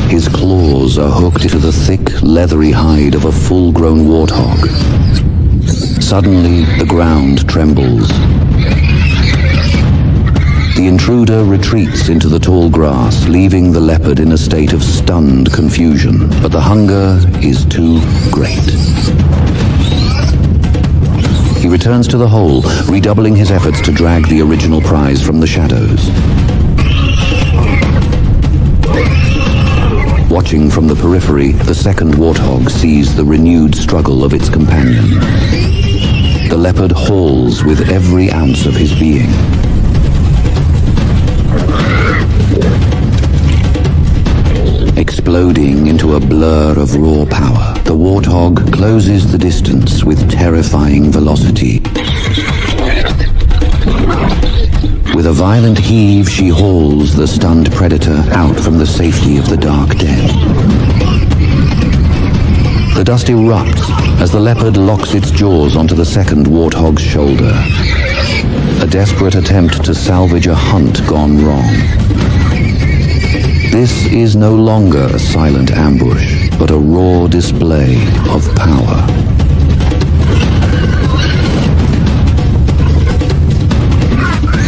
His claws are hooked into the thick, leathery hide of a full-grown warthog. Suddenly, the ground trembles. The intruder retreats into the tall grass, leaving the leopard in a state of stunned confusion. But the hunger is too great. He returns to the hole, redoubling his efforts to drag the original prize from the shadows. Watching from the periphery, the second warthog sees the renewed struggle of its companion. The leopard hauls with every ounce of his being. Exploding into a blur of raw power, the warthog closes the distance with terrifying velocity. With a violent heave, she hauls the stunned predator out from the safety of the dark den. The dust erupts as the leopard locks its jaws onto the second warthog's shoulder. A desperate attempt to salvage a hunt gone wrong. This is no longer a silent ambush, but a raw display of power.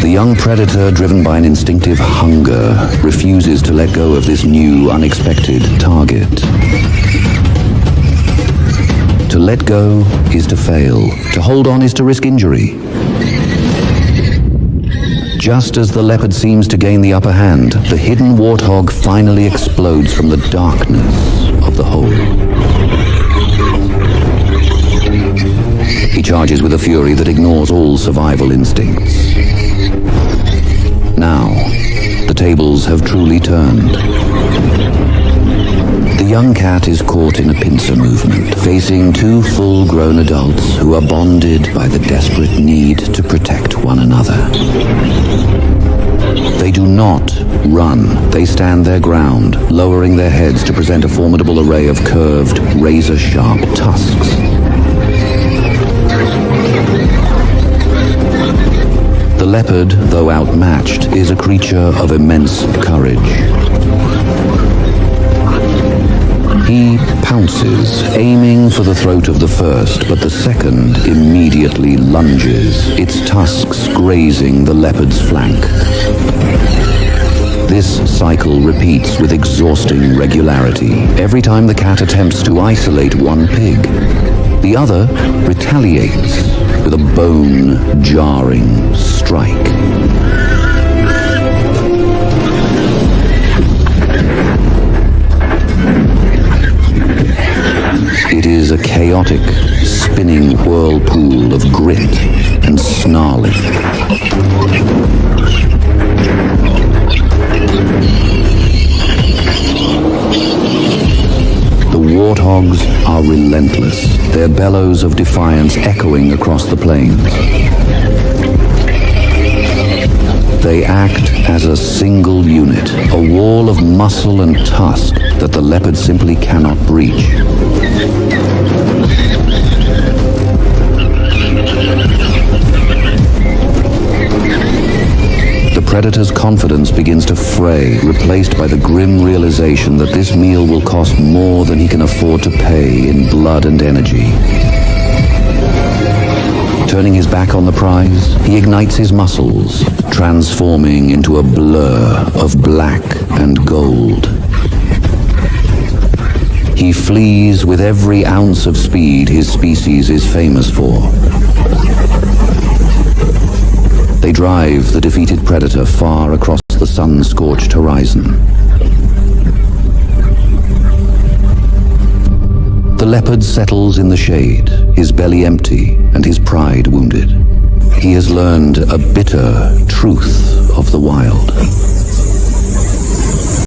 The young predator, driven by an instinctive hunger, refuses to let go of this new, unexpected target. To let go is to fail. To hold on is to risk injury. Just as the leopard seems to gain the upper hand, the hidden warthog finally explodes from the darkness of the hole. He charges with a fury that ignores all survival instincts. Now, the tables have truly turned. The young cat is caught in a pincer movement, facing two full-grown adults who are bonded by the desperate need to protect one another. They do not run. They stand their ground, lowering their heads to present a formidable array of curved, razor-sharp tusks. The leopard, though outmatched, is a creature of immense courage. He pounces, aiming for the throat of the first, but the second immediately lunges, its tusks grazing the leopard's flank. This cycle repeats with exhausting regularity. Every time the cat attempts to isolate one pig, the other retaliates with a bone-jarring strike. It is a chaotic, spinning whirlpool of grit and snarling. The warthogs are relentless, their bellows of defiance echoing across the plains. They act as a single unit, a wall of muscle and tusk that the leopard simply cannot breach. The predator's confidence begins to fray, replaced by the grim realization that this meal will cost more than he can afford to pay in blood and energy. Turning his back on the prize, he ignites his muscles, transforming into a blur of black and gold. He flees with every ounce of speed his species is famous for. They drive the defeated predator far across the sun-scorched horizon. The leopard settles in the shade, his belly empty and his pride wounded. He has learned a bitter truth of the wild.